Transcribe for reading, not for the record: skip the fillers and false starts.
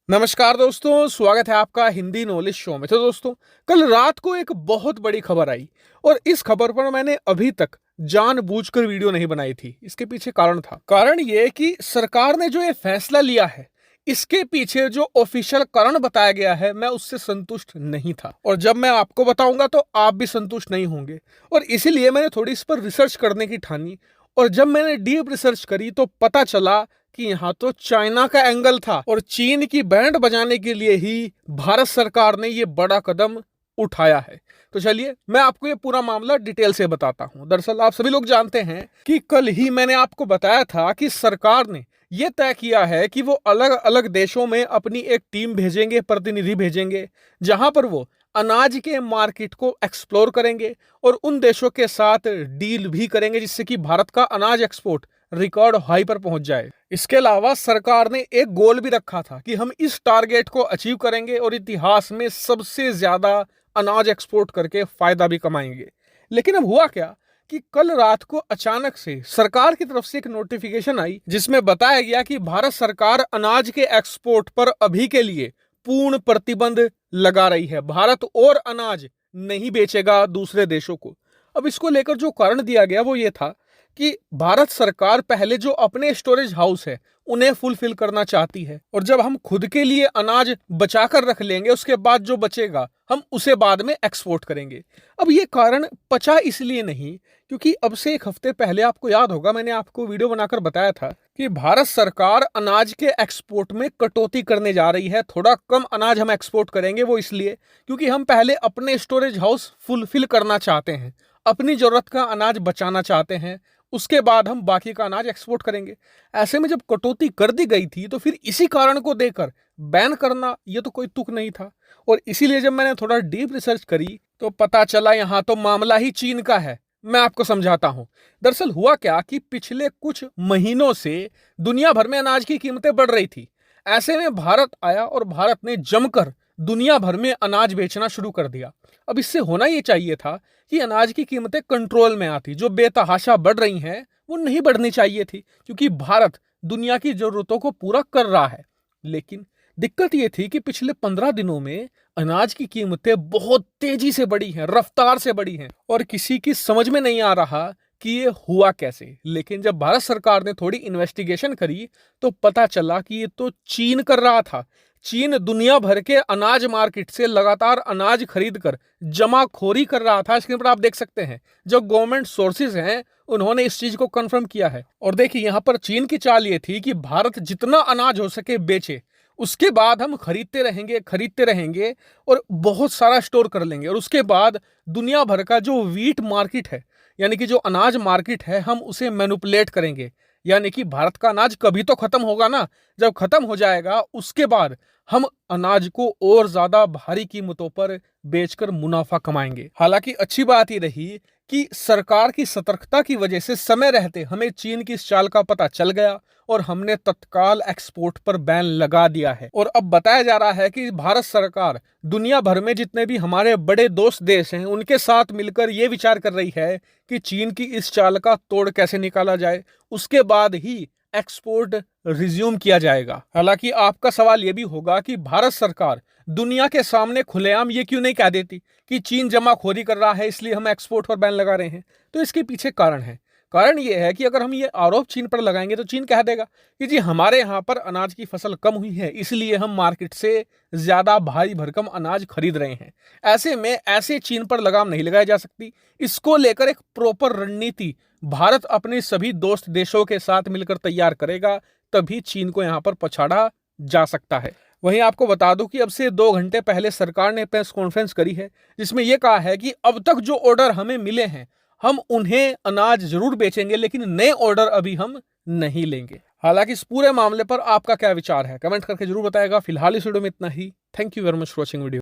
नमस्कार दोस्तों, स्वागत है आपका हिंदी नॉलेज शो में। तो दोस्तों, कल रात को एक बहुत बड़ी खबर आई और इस खबर पर मैंने अभी तक जानबूझकर वीडियो नहीं बनाई थी। इसके पीछे कारण था। कारण ये कि सरकार ने जो ये फैसला लिया है, इसके पीछे जो ऑफिशियल कारण बताया गया है, मैं उससे संतुष्ट नहीं था। और जब मैं आपको बताऊंगा तो आप भी संतुष्ट नहीं होंगे। और इसीलिए मैंने थोड़ी इस पर रिसर्च करने की ठानी। और जब मैंने डीप रिसर्च करी तो पता चला कि यहाँ तो चाइना का एंगल था और चीन की बैंड बजाने के लिए ही भारत सरकार ने ये बड़ा कदम उठाया है। तो चलिए मैं आपको ये पूरा मामला डिटेल से बताता हूँ। दरअसल आप सभी लोग जानते हैं कि कल ही मैंने आपको बताया था कि सरकार ने ये तय किया है कि वो अलग अलग देशों में अपनी एक टीम भेजेंगे, प्रतिनिधि भेजेंगे, जहां पर वो अनाज के मार्केट को एक्सप्लोर करेंगे और उन देशों के साथ डील भी करेंगे जिससे कि भारत का अनाज एक्सपोर्ट रिकॉर्ड हाई पर पहुंच जाए। इसके अलावा सरकार ने एक गोल भी रखा था कि हम इस टारगेट को अचीव करेंगे और इतिहास में सबसे ज्यादा अनाज एक्सपोर्ट करके फायदा भी कमाएंगे। लेकिन अब हुआ क्या कि कल रात को अचानक से सरकार की तरफ से एक नोटिफिकेशन आई जिसमें बताया गया कि भारत सरकार अनाज के एक्सपोर्ट पर अभी के लिए पूर्ण प्रतिबंध लगा रही है। भारत और अनाज नहीं बेचेगा दूसरे देशों को। अब इसको लेकर जो कारण दिया गया वो ये था कि भारत सरकार पहले जो अपने स्टोरेज हाउस है उन्हें फुलफिल करना चाहती है और जब हम खुद के लिए अनाज बचाकर रख लेंगे उसके बाद जो बचेगा हम उसे बाद में एक्सपोर्ट करेंगे। अब ये कारण पचा इसलिए नहीं क्योंकि अब से एक हफ्ते पहले आपको याद होगा मैंने आपको वीडियो बनाकर बताया था कि भारत सरकार अनाज के एक्सपोर्ट में कटौती करने जा रही है। थोड़ा कम अनाज हम एक्सपोर्ट करेंगे, वो इसलिए क्योंकि हम पहले अपने स्टोरेज हाउस फुलफिल करना चाहते हैं, अपनी जरूरत का अनाज बचाना चाहते हैं, उसके बाद हम बाकी का अनाज एक्सपोर्ट करेंगे। ऐसे में जब कटौती कर दी गई थी तो फिर इसी कारण को देकर बैन करना ये तो कोई तुक नहीं था। और इसीलिए जब मैंने थोड़ा डीप रिसर्च करी तो पता चला यहाँ तो मामला ही चीन का है। मैं आपको समझाता हूं। दरअसल हुआ क्या कि पिछले कुछ महीनों से दुनिया भर में अनाज की कीमतें बढ़ रही थी। ऐसे में भारत आया और भारत ने जमकर दुनिया भर में अनाज बेचना शुरू कर दिया। अब इससे होना ये चाहिए था कि अनाज की कीमतें कंट्रोल में आती। जो बेतहाशा बढ़ रही हैं वो नहीं बढ़नी चाहिए थी क्योंकि भारत दुनिया की जरूरतों को पूरा कर रहा है। लेकिन दिक्कत ये थी कि पिछले 15 दिनों में अनाज की कीमतें बहुत तेजी से बढ़ी हैं, रफ्तार से बढ़ी हैं और किसी की समझ में नहीं आ रहा कि ये हुआ कैसे। लेकिन जब भारत सरकार ने थोड़ी इन्वेस्टिगेशन करी तो पता चला कि ये तो चीन कर रहा था। चीन दुनिया भर के अनाज मार्केट से लगातार अनाज खरीदकर जमाखोरी कर रहा था। स्क्रीन पर आप देख सकते हैं जो गवर्नमेंट सोर्सेज हैं उन्होंने इस चीज को कंफर्म किया है। और देखिए यहाँ पर चीन की चाल ये थी कि भारत जितना अनाज हो सके बेचे, उसके बाद हम खरीदते रहेंगे और बहुत सारा स्टोर कर लेंगे और उसके बाद दुनिया भर का जो व्हीट मार्केट है यानी कि जो अनाज मार्केट है हम उसे मैनिपुलेट करेंगे। यानी कि भारत का अनाज कभी तो खत्म होगा ना। जब खत्म हो जाएगा उसके बाद हम अनाज को और ज्यादा भारी कीमतों पर बेचकर मुनाफा कमाएंगे। हालांकि अच्छी बात ये रही कि सरकार की सतर्कता की वजह से समय रहते हमें चीन की इस चाल का पता चल गया और हमने तत्काल एक्सपोर्ट पर बैन लगा दिया है। और अब बताया जा रहा है कि भारत सरकार दुनिया भर में जितने भी हमारे बड़े दोस्त देश हैं उनके साथ मिलकर यह विचार कर रही है कि चीन की इस चाल का तोड़ कैसे निकाला जाए, उसके बाद ही एक्सपोर्ट रिज्यूम किया जाएगा। हालांकि आपका सवाल यह भी होगा कि भारत सरकार दुनिया के सामने खुलेआम ये क्यों नहीं कह देती कि चीन जमाखोरी कर रहा है इसलिए हम एक्सपोर्ट पर बैन लगा रहे हैं। तो इसके पीछे कारण है। कारण यह है कि अगर हम ये आरोप चीन पर लगाएंगे तो चीन कह देगा कि जी हमारे यहाँ पर अनाज की फसल कम हुई है इसलिए हम मार्केट से ज्यादा भारी भरकम अनाज खरीद रहे हैं। ऐसे में ऐसे चीन पर लगाम नहीं लगाई जा सकती। इसको लेकर एक प्रॉपर रणनीति भारत अपने सभी दोस्त देशों के साथ मिलकर तैयार करेगा, तभी चीन को यहाँ पर पछाड़ा जा सकता है। वहीं आपको बता दूं कि अब से 2 घंटे पहले सरकार ने प्रेस कॉन्फ्रेंस करी है जिसमें यह कहा है कि अब तक जो ऑर्डर हमें मिले हैं हम उन्हें अनाज जरूर बेचेंगे लेकिन नए ऑर्डर अभी हम नहीं लेंगे। हालांकि इस पूरे मामले पर आपका क्या विचार है कमेंट करके जरूर बताएगा। फिलहाल इस वीडियो में इतना ही। Thank you very much for watching video.